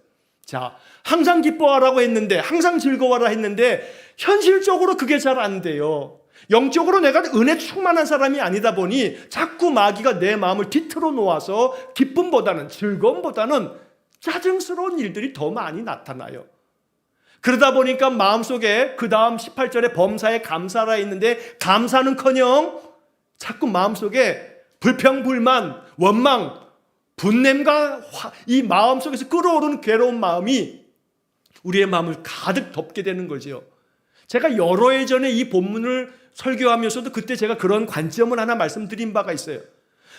자, 항상 기뻐하라고 했는데, 항상 즐거워하라 했는데 현실적으로 그게 잘 안 돼요. 영적으로 내가 은혜 충만한 사람이 아니다 보니 자꾸 마귀가 내 마음을 뒤틀어 놓아서 기쁨보다는, 즐거움보다는 짜증스러운 일들이 더 많이 나타나요. 그러다 보니까 마음속에 그 다음 18절에 범사에 감사라 했는데 감사는커녕 자꾸 마음속에 불평불만, 원망, 분냄과 이 마음속에서 끓어오르는 괴로운 마음이 우리의 마음을 가득 덮게 되는 거죠. 제가 여러 해 전에 이 본문을 설교하면서도 그때 제가 그런 관점을 하나 말씀드린 바가 있어요.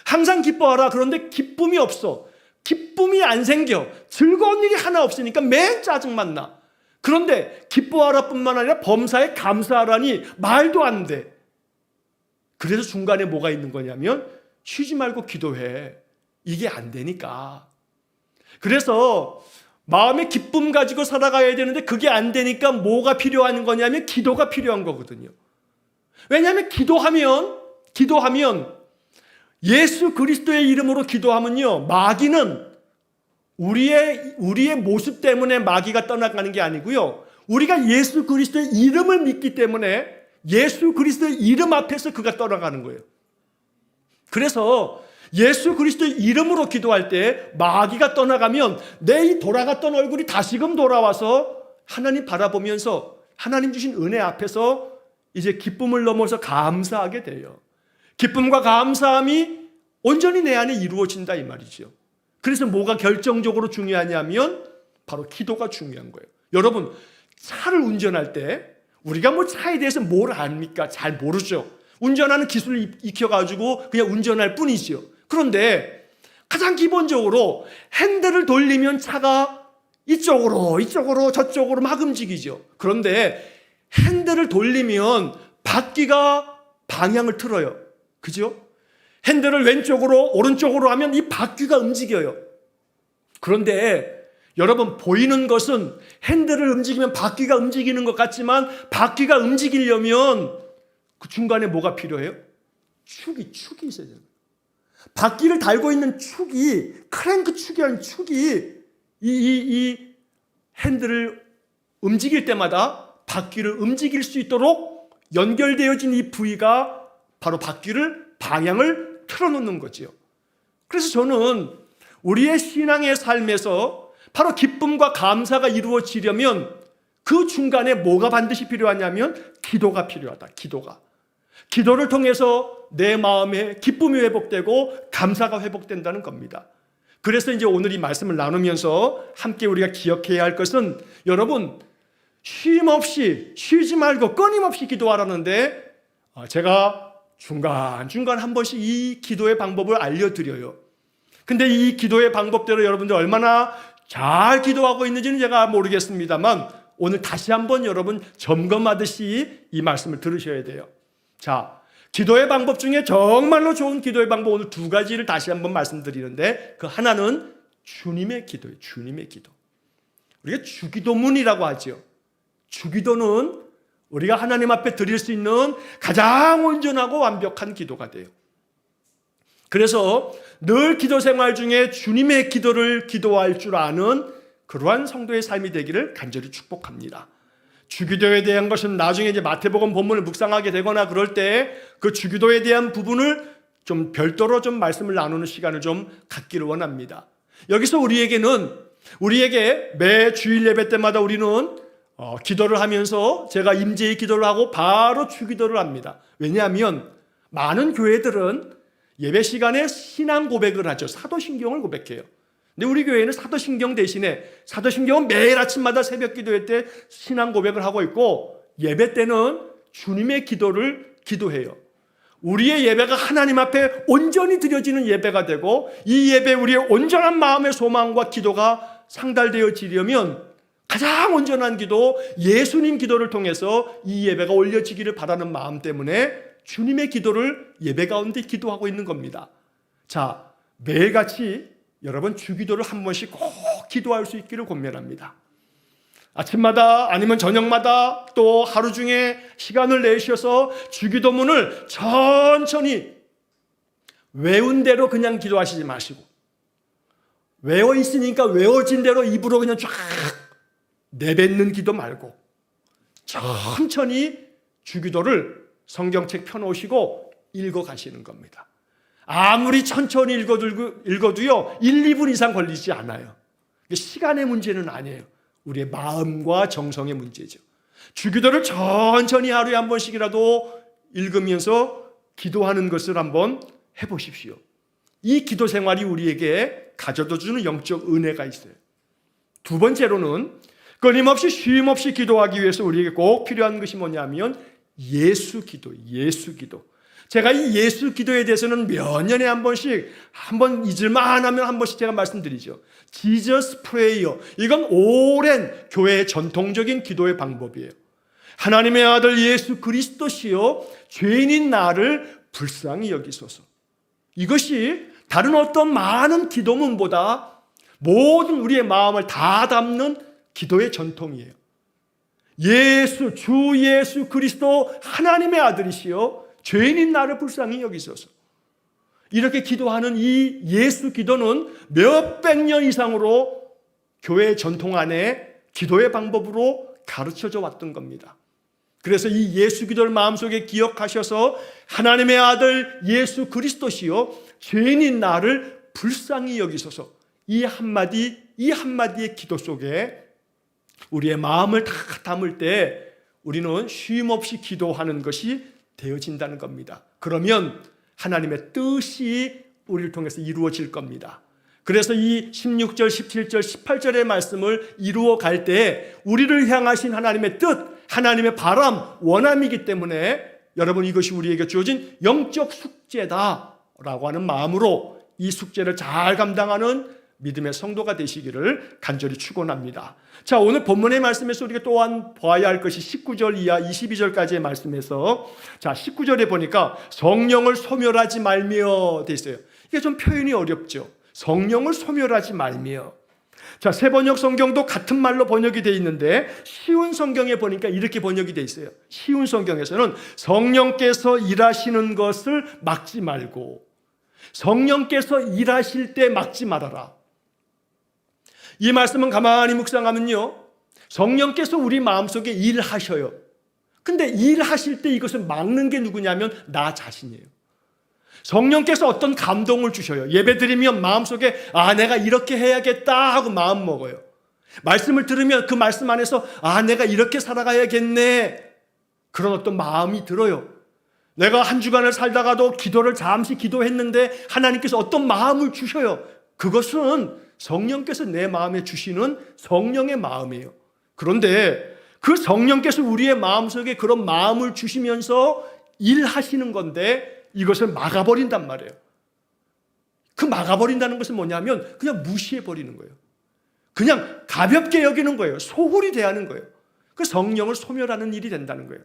항상 기뻐하라. 그런데 기쁨이 없어. 기쁨이 안 생겨. 즐거운 일이 하나 없으니까 매일 짜증만 나. 그런데 기뻐하라 뿐만 아니라 범사에 감사하라니 말도 안 돼. 그래서 중간에 뭐가 있는 거냐면 쉬지 말고 기도해. 이게 안 되니까. 그래서 마음의 기쁨 가지고 살아가야 되는데 그게 안 되니까 뭐가 필요한 거냐면 기도가 필요한 거거든요. 왜냐하면 기도하면 예수 그리스도의 이름으로 기도하면요, 마귀는 우리의 모습 때문에 마귀가 떠나가는 게 아니고요, 우리가 예수 그리스도의 이름을 믿기 때문에 예수 그리스도의 이름 앞에서 그가 떠나가는 거예요. 그래서 예수 그리스도의 이름으로 기도할 때 마귀가 떠나가면 내 이 돌아갔던 얼굴이 다시금 돌아와서 하나님 바라보면서 하나님 주신 은혜 앞에서 이제 기쁨을 넘어서 감사하게 돼요. 기쁨과 감사함이 온전히 내 안에 이루어진다 이 말이죠. 그래서 뭐가 결정적으로 중요하냐면 바로 기도가 중요한 거예요. 여러분, 차를 운전할 때 우리가 차에 대해서 뭘 압니까? 잘 모르죠. 운전하는 기술을 익혀가지고 그냥 운전할 뿐이죠. 그런데 가장 기본적으로 핸들을 돌리면 차가 이쪽으로 저쪽으로 막 움직이죠. 그런데 핸들을 돌리면 바퀴가 방향을 틀어요. 그죠? 핸들을 왼쪽으로 오른쪽으로 하면 이 바퀴가 움직여요. 그런데 여러분, 보이는 것은 핸들을 움직이면 바퀴가 움직이는 것 같지만 바퀴가 움직이려면 그 중간에 뭐가 필요해요? 축이 있어야 돼요. 바퀴를 달고 있는 축이, 크랭크 축이라는 축이 이 핸들을 움직일 때마다 바퀴를 움직일 수 있도록 연결되어진 이 부위가 바로 바퀴를 방향을 틀어놓는 거죠. 그래서 저는 우리의 신앙의 삶에서 바로 기쁨과 감사가 이루어지려면 그 중간에 뭐가 반드시 필요하냐면 기도가 필요하다. 기도를 통해서 내 마음에 기쁨이 회복되고 감사가 회복된다는 겁니다. 그래서 이제 오늘 이 말씀을 나누면서 함께 우리가 기억해야 할 것은, 여러분, 쉼없이, 쉬지 말고 끊임없이 기도하라는데 제가 중간중간 한 번씩 이 기도의 방법을 알려드려요. 근데 이 기도의 방법대로 여러분들 얼마나 잘 기도하고 있는지는 제가 모르겠습니다만 오늘 다시 한번 여러분 점검하듯이 이 말씀을 들으셔야 돼요. 자, 기도의 방법 중에 정말로 좋은 기도의 방법 오늘 두 가지를 다시 한번 말씀드리는데, 그 하나는 주님의 기도예요. 주님의 기도. 우리가 주기도문이라고 하죠. 주기도는 우리가 하나님 앞에 드릴 수 있는 가장 온전하고 완벽한 기도가 돼요. 그래서 늘 기도 생활 중에 주님의 기도를 기도할 줄 아는 그러한 성도의 삶이 되기를 간절히 축복합니다. 주기도에 대한 것은 나중에 이제 마태복음 본문을 묵상하게 되거나 그럴 때 그 주기도에 대한 부분을 좀 별도로 좀 말씀을 나누는 시간을 좀 갖기를 원합니다. 여기서 우리에게 매 주일 예배 때마다 우리는 기도를 하면서 제가 임재의 기도를 하고 바로 주기도를 합니다. 왜냐하면 많은 교회들은 예배 시간에 신앙 고백을 하죠. 사도신경을 고백해요. 근데 우리 교회는 사도신경 대신에, 사도신경은 매일 아침마다 새벽 기도회 때 신앙 고백을 하고 있고, 예배 때는 주님의 기도를 기도해요. 우리의 예배가 하나님 앞에 온전히 드려지는 예배가 되고 이 예배에 우리의 온전한 마음의 소망과 기도가 상달되어지려면 가장 온전한 기도, 예수님 기도를 통해서 이 예배가 올려지기를 바라는 마음 때문에 주님의 기도를 예배 가운데 기도하고 있는 겁니다. 자, 매일같이 여러분 주기도를 한 번씩 꼭 기도할 수 있기를 권면합니다. 아침마다 아니면 저녁마다 또 하루 중에 시간을 내셔서 주기도문을 천천히 외운 대로 그냥 기도하시지 마시고 외워 있으니까 외워진 대로 입으로 그냥 쫙 내뱉는 기도 말고 천천히 주기도를 성경책 펴놓으시고 읽어가시는 겁니다. 아무리 천천히 읽어도요 1, 2분 이상 걸리지 않아요. 시간의 문제는 아니에요. 우리의 마음과 정성의 문제죠. 주기도를 천천히 하루에 한 번씩이라도 읽으면서 기도하는 것을 한번 해보십시오. 이 기도 생활이 우리에게 가져다 주는 영적 은혜가 있어요. 두 번째로는 끊임없이 쉼없이 기도하기 위해서 우리에게 꼭 필요한 것이 뭐냐면 예수 기도. 제가 이 예수 기도에 대해서는 몇 년에 한 번씩 한번 잊을만 하면 한 번씩 제가 말씀드리죠. Jesus Prayer. 이건 오랜 교회의 전통적인 기도의 방법이에요. 하나님의 아들 예수 그리스도시요 죄인인 나를 불쌍히 여기소서. 이것이 다른 어떤 많은 기도문보다 모든 우리의 마음을 다 담는 기도의 전통이에요. 주 예수 그리스도 하나님의 아들이시요 죄인인 나를 불쌍히 여기소서. 이렇게 기도하는 이 예수 기도는 몇백 년 이상으로 교회의 전통 안에 기도의 방법으로 가르쳐져 왔던 겁니다. 그래서 이 예수 기도를 마음속에 기억하셔서 하나님의 아들 예수 그리스도시요 죄인인 나를 불쌍히 여기소서. 이 한마디의 기도 속에 우리의 마음을 다 담을 때 우리는 쉼없이 기도하는 것이 되어진다는 겁니다. 그러면 하나님의 뜻이 우리를 통해서 이루어질 겁니다. 그래서 이 16절, 17절, 18절의 말씀을 이루어 갈 때 우리를 향하신 하나님의 뜻, 하나님의 바람, 원함이기 때문에 여러분 이것이 우리에게 주어진 영적 숙제다라고 하는 마음으로 이 숙제를 잘 감당하는 믿음의 성도가 되시기를 간절히 축원합니다. 자, 오늘 본문의 말씀에서 우리가 또한 봐야 할 것이 19절 이하 22절까지의 말씀에서 자, 19절에 보니까 성령을 소멸하지 말며 돼 있어요. 이게 좀 표현이 어렵죠. 성령을 소멸하지 말며. 자, 세번역 성경도 같은 말로 번역이 되어 있는데 쉬운 성경에 보니까 이렇게 번역이 되어 있어요. 쉬운 성경에서는 성령께서 일하시는 것을 막지 말고 성령께서 일하실 때 막지 말아라. 이 말씀은 가만히 묵상하면요 성령께서 우리 마음속에 일하셔요. 근데 일하실 때 이것을 막는 게 누구냐면 나 자신이에요. 성령께서 어떤 감동을 주셔요. 예배 드리면 마음속에 내가 이렇게 해야겠다 하고 마음 먹어요. 말씀을 들으면 그 말씀 안에서 내가 이렇게 살아가야겠네 그런 어떤 마음이 들어요. 내가 한 주간을 살다가도 기도를 잠시 기도했는데 하나님께서 어떤 마음을 주셔요. 그것은 성령께서 내 마음에 주시는 성령의 마음이에요. 그런데 그 성령께서 우리의 마음속에 그런 마음을 주시면서 일하시는 건데 이것을 막아버린단 말이에요. 그 막아버린다는 것은 뭐냐면 그냥 무시해버리는 거예요. 그냥 가볍게 여기는 거예요. 소홀히 대하는 거예요. 그 성령을 소멸하는 일이 된다는 거예요.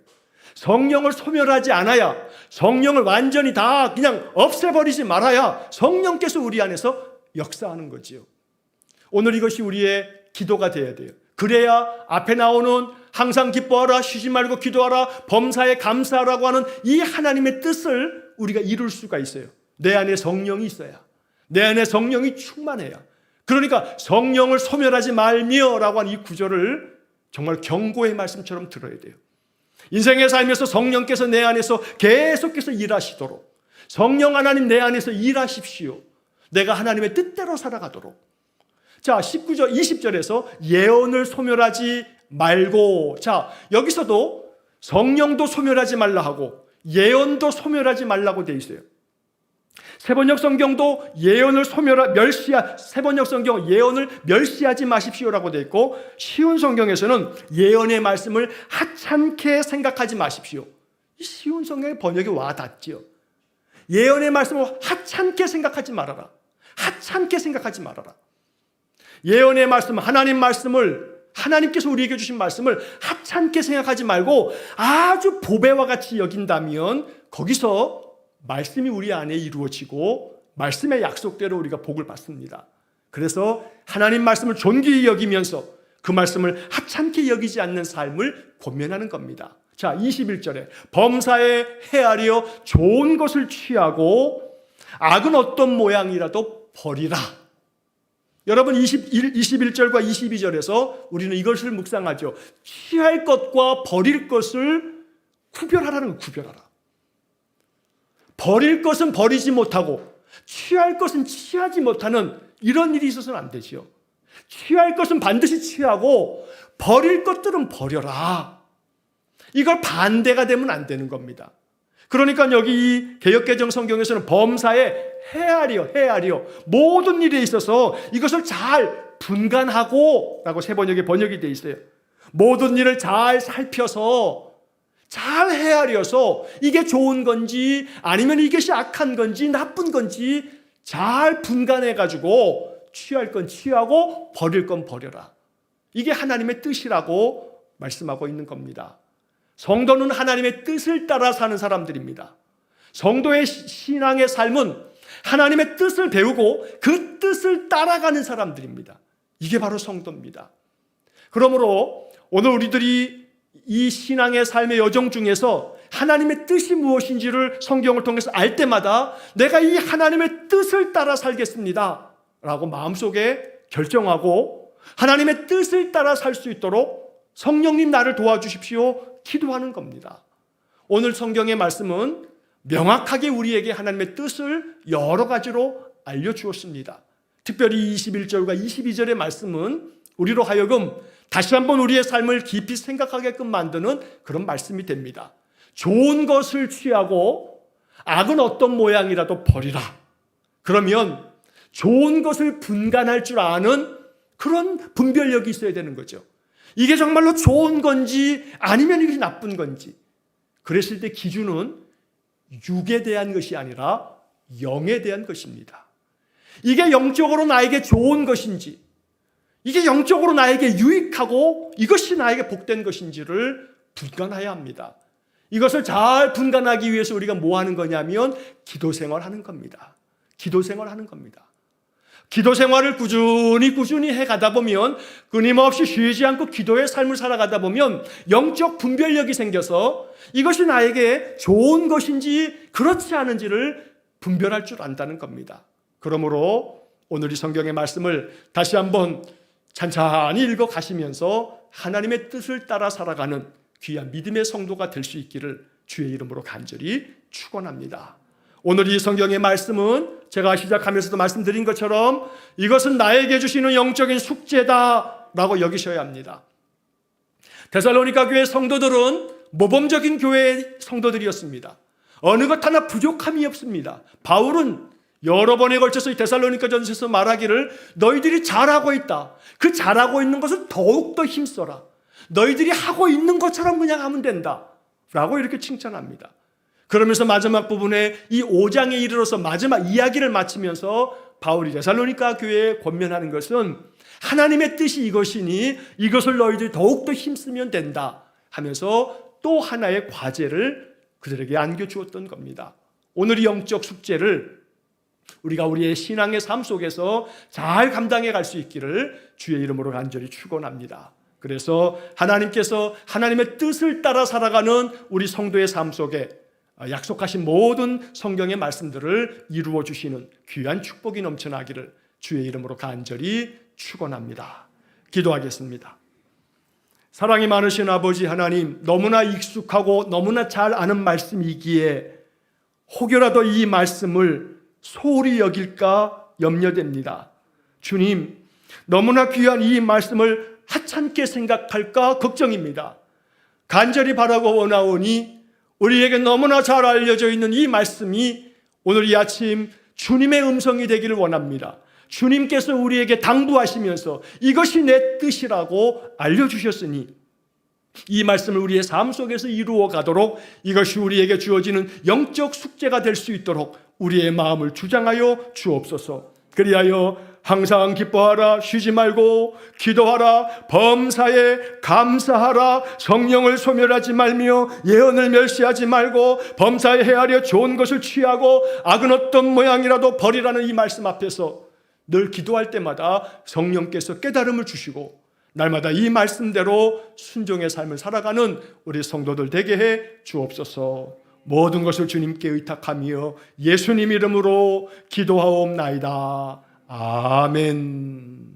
성령을 소멸하지 않아야, 성령을 완전히 다 그냥 없애버리지 말아야 성령께서 우리 안에서 역사하는 거지요. 오늘 이것이 우리의 기도가 되어야 돼요. 그래야 앞에 나오는 항상 기뻐하라, 쉬지 말고 기도하라, 범사에 감사하라고 하는 이 하나님의 뜻을 우리가 이룰 수가 있어요. 내 안에 성령이 있어야, 내 안에 성령이 충만해야. 그러니까 성령을 소멸하지 말며 라고 하는 이 구절을 정말 경고의 말씀처럼 들어야 돼요. 인생의 삶에서 성령께서 내 안에서 계속해서 일하시도록, 성령 하나님 내 안에서 일하십시오. 내가 하나님의 뜻대로 살아가도록. 자, 19절, 20절에서 예언을 소멸하지 말고. 자, 여기서도 성령도 소멸하지 말라 하고 예언도 소멸하지 말라고 되어 있어요. 세번역 성경도 세번역 성경 예언을 멸시하지 마십시오라고 되어 있고, 쉬운 성경에서는 예언의 말씀을 하찮게 생각하지 마십시오. 쉬운 성경의 번역이 와닿죠. 예언의 말씀을 하찮게 생각하지 말아라. 하찮게 생각하지 말아라. 예언의 말씀, 하나님 말씀을, 하나님께서 우리에게 주신 말씀을 하찮게 생각하지 말고 아주 보배와 같이 여긴다면 거기서 말씀이 우리 안에 이루어지고 말씀의 약속대로 우리가 복을 받습니다. 그래서 하나님 말씀을 존귀히 여기면서 그 말씀을 하찮게 여기지 않는 삶을 권면하는 겁니다. 자, 21절에 범사에 헤아려 좋은 것을 취하고 악은 어떤 모양이라도 버리라. 여러분 21절과 22절에서 우리는 이것을 묵상하죠. 취할 것과 버릴 것을 구별하라는 거예요. 구별하라. 버릴 것은 버리지 못하고 취할 것은 취하지 못하는 이런 일이 있어서는 안 되죠. 취할 것은 반드시 취하고 버릴 것들은 버려라. 이걸 반대가 되면 안 되는 겁니다. 그러니까 여기 이 개역개정 성경에서는 범사에 헤아려 모든 일에 있어서 이것을 잘 분간하고 라고 세 번역이 되어 있어요. 모든 일을 잘 살펴서 잘 헤아려서 이게 좋은 건지 아니면 이것이 악한 건지 나쁜 건지 잘 분간해가지고 취할 건 취하고 버릴 건 버려라. 이게 하나님의 뜻이라고 말씀하고 있는 겁니다. 성도는 하나님의 뜻을 따라 사는 사람들입니다. 성도의 신앙의 삶은 하나님의 뜻을 배우고 그 뜻을 따라가는 사람들입니다. 이게 바로 성도입니다. 그러므로 오늘 우리들이 이 신앙의 삶의 여정 중에서 하나님의 뜻이 무엇인지를 성경을 통해서 알 때마다 내가 이 하나님의 뜻을 따라 살겠습니다 라고 마음속에 결정하고 하나님의 뜻을 따라 살 수 있도록 성령님 나를 도와주십시오 기도하는 겁니다. 오늘 성경의 말씀은 명확하게 우리에게 하나님의 뜻을 여러 가지로 알려주었습니다. 특별히 21절과 22절의 말씀은 우리로 하여금 다시 한번 우리의 삶을 깊이 생각하게끔 만드는 그런 말씀이 됩니다. 좋은 것을 취하고 악은 어떤 모양이라도 버리라. 그러면 좋은 것을 분간할 줄 아는 그런 분별력이 있어야 되는 거죠. 이게 정말로 좋은 건지 아니면 이게 나쁜 건지. 그랬을 때 기준은 육에 대한 것이 아니라 영에 대한 것입니다. 이게 영적으로 나에게 좋은 것인지 이게 영적으로 나에게 유익하고 이것이 나에게 복된 것인지를 분간해야 합니다. 이것을 잘 분간하기 위해서 우리가 뭐 하는 거냐면 기도 생활하는 겁니다. 기도 생활하는 겁니다. 기도 생활을 꾸준히 해가다 보면 끊임없이 쉬지 않고 기도의 삶을 살아가다 보면 영적 분별력이 생겨서 이것이 나에게 좋은 것인지 그렇지 않은지를 분별할 줄 안다는 겁니다. 그러므로 오늘 이 성경의 말씀을 다시 한번 찬찬히 읽어 가시면서 하나님의 뜻을 따라 살아가는 귀한 믿음의 성도가 될 수 있기를 주의 이름으로 간절히 축원합니다. 오늘 이 성경의 말씀은 제가 시작하면서도 말씀드린 것처럼 이것은 나에게 주시는 영적인 숙제다라고 여기셔야 합니다. 데살로니가 교회 성도들은 모범적인 교회의 성도들이었습니다. 어느 것 하나 부족함이 없습니다. 바울은 여러 번에 걸쳐서 이 데살로니가 전서에서 말하기를 너희들이 잘하고 있다. 그 잘하고 있는 것을 더욱더 힘써라. 너희들이 하고 있는 것처럼 그냥 하면 된다. 라고 이렇게 칭찬합니다. 그러면서 마지막 부분에 이 5장에 이르러서 마지막 이야기를 마치면서 바울이 데살로니가 교회에 권면하는 것은 하나님의 뜻이 이것이니 이것을 너희들이 더욱더 힘쓰면 된다 하면서 또 하나의 과제를 그들에게 안겨주었던 겁니다. 오늘 이 영적 숙제를 우리가 우리의 신앙의 삶 속에서 잘 감당해 갈 수 있기를 주의 이름으로 간절히 축원합니다. 그래서 하나님께서 하나님의 뜻을 따라 살아가는 우리 성도의 삶 속에 약속하신 모든 성경의 말씀들을 이루어 주시는 귀한 축복이 넘쳐나기를 주의 이름으로 간절히 축원합니다. 기도하겠습니다. 사랑이 많으신 아버지 하나님, 너무나 익숙하고 너무나 잘 아는 말씀이기에 혹여라도 이 말씀을 소홀히 여길까 염려됩니다. 주님, 너무나 귀한 이 말씀을 하찮게 생각할까 걱정입니다. 간절히 바라고 원하오니 우리에게 너무나 잘 알려져 있는 이 말씀이 오늘 이 아침 주님의 음성이 되기를 원합니다. 주님께서 우리에게 당부하시면서 이것이 내 뜻이라고 알려주셨으니 이 말씀을 우리의 삶 속에서 이루어 가도록, 이것이 우리에게 주어지는 영적 숙제가 될 수 있도록 우리의 마음을 주장하여 주옵소서. 그리하여 항상 기뻐하라, 쉬지 말고 기도하라, 범사에 감사하라, 성령을 소멸하지 말며 예언을 멸시하지 말고 범사에 헤아려 좋은 것을 취하고 악은 어떤 모양이라도 버리라는 이 말씀 앞에서 늘 기도할 때마다 성령께서 깨달음을 주시고 날마다 이 말씀대로 순종의 삶을 살아가는 우리 성도들 되게 해 주옵소서. 모든 것을 주님께 의탁하며 예수님 이름으로 기도하옵나이다. 아멘.